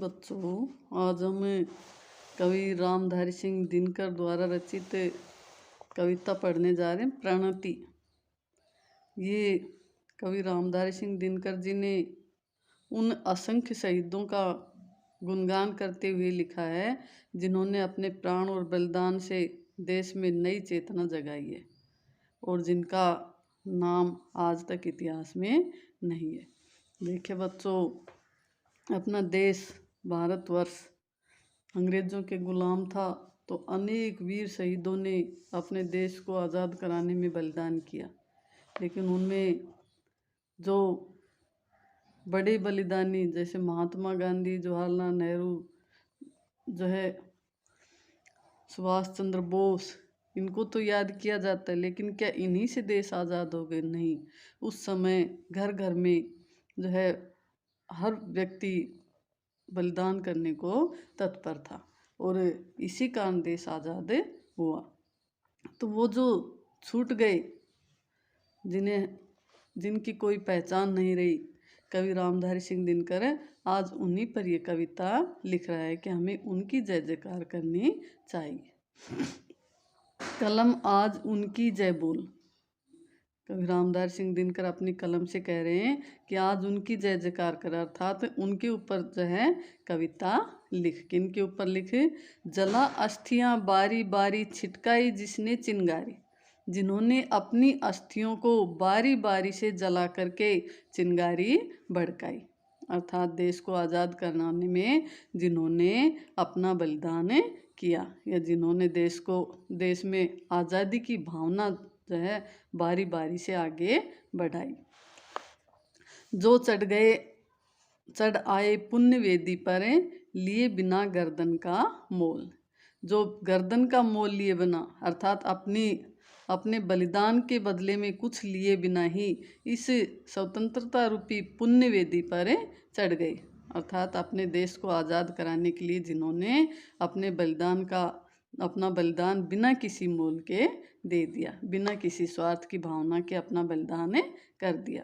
बच्चों, आज हम कवि रामधारी सिंह दिनकर द्वारा रचित कविता पढ़ने जा रहे हैं, प्रणति। ये कवि रामधारी सिंह दिनकर जी ने उन असंख्य शहीदों का गुणगान करते हुए लिखा है जिन्होंने अपने प्राण और बलिदान से देश में नई चेतना जगाई है और जिनका नाम आज तक इतिहास में नहीं है। देखिए बच्चों, अपना देश भारतवर्ष अंग्रेज़ों के गुलाम था, तो अनेक वीर शहीदों ने अपने देश को आज़ाद कराने में बलिदान किया। लेकिन उनमें जो बड़े बलिदानी जैसे महात्मा गांधी, जवाहरलाल नेहरू, जो है सुभाष चंद्र बोस, इनको तो याद किया जाता है, लेकिन क्या इन्हीं से देश आज़ाद हो गए? नहीं। उस समय घर घर में जो है हर व्यक्ति बलिदान करने को तत्पर था और इसी कारण देश आज़ाद हुआ। तो वो जो छूट गए, जिनकी कोई पहचान नहीं रही, कवि रामधारी सिंह दिनकर आज उन्हीं पर ये कविता लिख रहा है कि हमें उनकी जय जयकार करनी चाहिए। कलम आज उनकी जय बोल। कवि रामधारी सिंह दिनकर अपनी कलम से कह रहे हैं कि आज उनकी जय जयकार कर, अर्थात उनके ऊपर जो है कविता लिख। किनके ऊपर लिखे? जला अस्थियां बारी बारी छिटकाई जिसने चिंगारी, जिन्होंने अपनी अस्थियों को बारी बारी से जला करके चिंगारी भड़काई, अर्थात देश को आज़ाद कराने में जिन्होंने अपना बलिदान किया या जिन्होंने देश में आज़ादी की भावना जो है बारी बारी से आगे बढ़ाई। जो चढ़ आए पुण्य वेदी पर लिए बिना गर्दन का मोल। जो गर्दन का मोल लिए बिना, अर्थात अपने बलिदान के बदले में कुछ लिए बिना ही इस स्वतंत्रता रूपी पुण्य वेदी पर चढ़ गए, अर्थात अपने देश को आज़ाद कराने के लिए जिन्होंने अपना बलिदान बिना किसी मोल के दे दिया, बिना किसी स्वार्थ की भावना के अपना बलिदान कर दिया।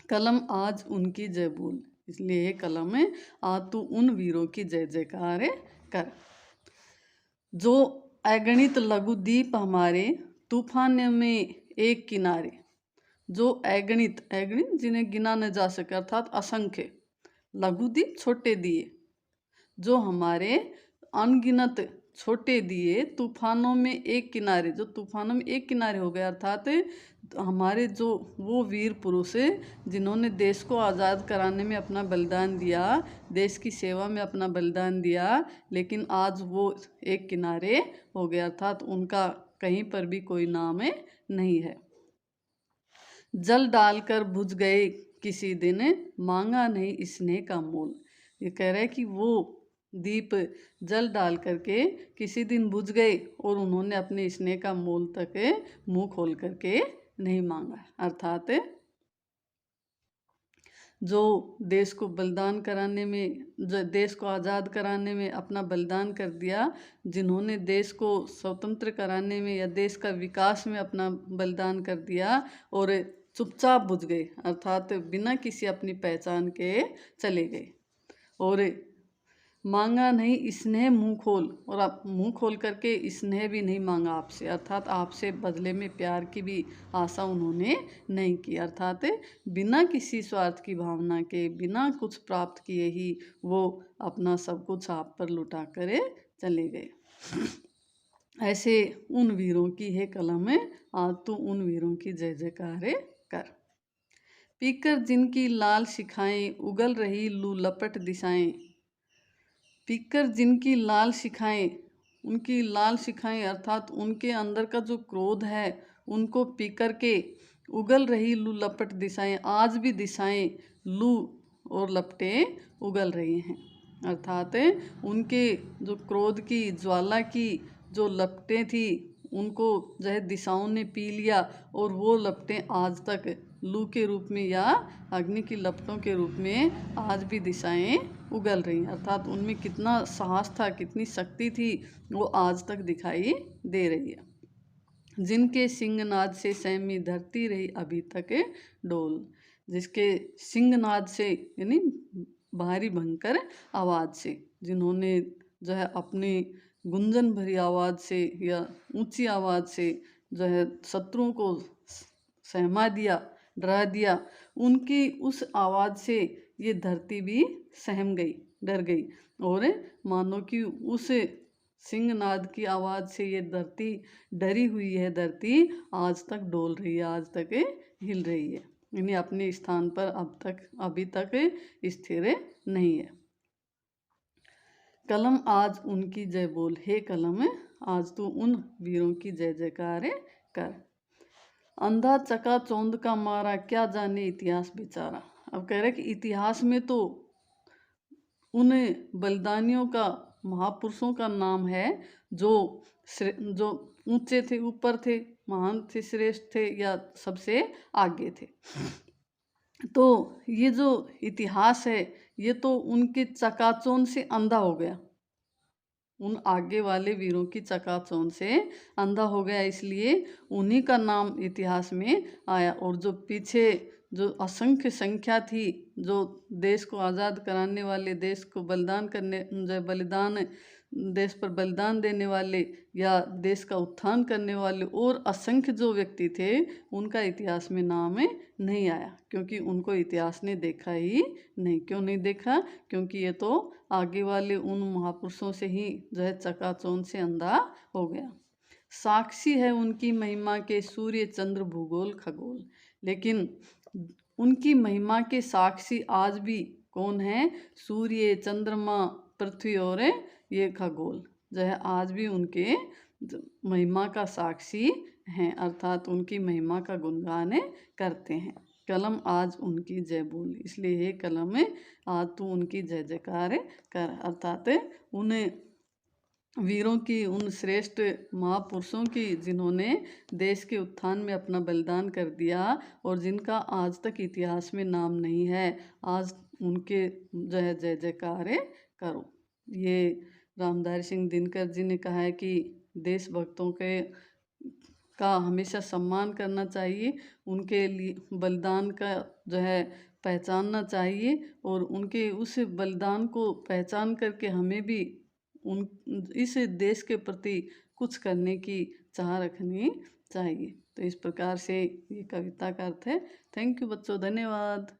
कलम आज उनकी जय बोल, इसलिए ये कलम है आज तू उन वीरों की जय जयकार कर। जो अगणित लघु दीप हमारे तूफान में एक किनारे। जो अगणित जिन्हें गिना न जा सके, अर्थात असंख्य, लघु दीप छोटे दिए, जो हमारे अनगिनत छोटे दिए तूफानों में एक किनारे, जो तूफानों में एक किनारे हो गए, अर्थात हमारे जो वो वीर पुरुष जिन्होंने देश को आज़ाद कराने में अपना बलिदान दिया, देश की सेवा में अपना बलिदान दिया, लेकिन आज वो एक किनारे हो गया, अर्थात उनका कहीं पर भी कोई नाम नहीं है। जल डालकर बुझ गए किसी दिन, मांगा नहीं स्नेह का मोल। ये कह रहे हैं कि वो दीप जल डाल करके किसी दिन बुझ गए और उन्होंने अपने स्नेह का मोल तक मुंह खोल करके नहीं मांगा, अर्थात जो देश को देश को आज़ाद कराने में अपना बलिदान कर दिया, जिन्होंने देश को स्वतंत्र कराने में या देश का विकास में अपना बलिदान कर दिया और चुपचाप बुझ गए, अर्थात बिना किसी अपनी पहचान के चले गए। और मांगा नहीं स्नेह मुंह खोल, और आप मुंह खोल करके स्नेह भी नहीं मांगा आपसे, अर्थात आपसे बदले में प्यार की भी आशा उन्होंने नहीं की, अर्थात बिना किसी स्वार्थ की भावना के, बिना कुछ प्राप्त किए ही वो अपना सब कुछ आप पर लुटा कर चले गए। ऐसे उन वीरों की है कलम है आज तू उन वीरों की जय जयकार कर। पीकर जिनकी लाल शिखाएं उगल रही लू लपट दिशाएं। पीकर जिनकी लाल शिखाएं, उनकी लाल शिखाएं अर्थात उनके अंदर का जो क्रोध है, उनको पीकर के उगल रही लू लपट दिशाएं, आज भी दिशाएं लू और लपटें उगल रही हैं, अर्थात उनके जो क्रोध की ज्वाला की जो लपटें थी उनको जो है दिशाओं ने पी लिया और वो लपटें आज तक लू के रूप में या अग्नि की लपटों के रूप में आज भी दिशाएं उगल रही हैं, अर्थात उनमें कितना साहस था, कितनी शक्ति थी, वो आज तक दिखाई दे रही है। जिनके सिंहनाद से सहमी धरती रही अभी तक डोल। जिसके सिंहनाद से यानी भारी भयंकर आवाज़ से, जिन्होंने जो है अपनी गुंजन भरी आवाज़ से या ऊंची आवाज़ से जो है शत्रुओं को सहमा दिया, डरा दिया। उनकी उस आवाज़ से ये धरती भी सहम गई, डर गई, और मानो कि उस सिंहनाद की आवाज़ से ये धरती, डरी हुई है धरती, आज तक डोल रही है, आज तक हिल रही है, यानी अपने स्थान पर अभी तक स्थिर नहीं है। कलम आज उनकी जय बोल, हे कलम आज तू उन वीरों की जय जयकार कर। अंधा चकाचौंध का मारा, क्या जाने इतिहास बेचारा। अब कह रहे कि इतिहास में तो उन बलिदानियों का, महापुरुषों का नाम है जो जो ऊंचे थे, ऊपर थे, महान थे, श्रेष्ठ थे, या सबसे आगे थे। तो ये जो इतिहास है ये तो उनके चकाचौंध से अंधा हो गया, उन आगे वाले वीरों की चकाचौंध से अंधा हो गया, इसलिए उन्हीं का नाम इतिहास में आया। और जो पीछे जो असंख्य संख्या थी, जो देश को आज़ाद कराने वाले, देश को बलिदान करने, जो बलिदान, देश पर बलिदान देने वाले या देश का उत्थान करने वाले और असंख्य जो व्यक्ति थे, उनका इतिहास में नाम नहीं आया, क्योंकि उनको इतिहास ने देखा ही नहीं। क्यों नहीं देखा? क्योंकि ये तो आगे वाले उन महापुरुषों से ही जो है चकाचौंध से अंधा हो गया। साक्षी है उनकी महिमा के सूर्य चंद्र भूगोल खगोल, लेकिन उनकी महिमा के साक्षी आज भी कौन है? सूर्य, चंद्रमा, पृथ्वी और ये खगोल जो है आज भी उनके महिमा का साक्षी हैं, अर्थात उनकी महिमा का गुणगान करते हैं। कलम आज उनकी जय बोल, इसलिए हे कलम आज तू उनकी जय जयकार कर, अर्थात उन वीरों की, उन श्रेष्ठ महापुरुषों की जिन्होंने देश के उत्थान में अपना बलिदान कर दिया और जिनका आज तक इतिहास में नाम नहीं है, आज उनके जो है जय जयकार करो। ये रामधारी सिंह दिनकर जी ने कहा है कि देशभक्तों का हमेशा सम्मान करना चाहिए, उनके लिए बलिदान का जो है पहचानना चाहिए, और उनके उस बलिदान को पहचान करके हमें भी उन इस देश के प्रति कुछ करने की चाह रखनी चाहिए। तो इस प्रकार से ये कविता का अर्थ है। थैंक यू बच्चों, धन्यवाद।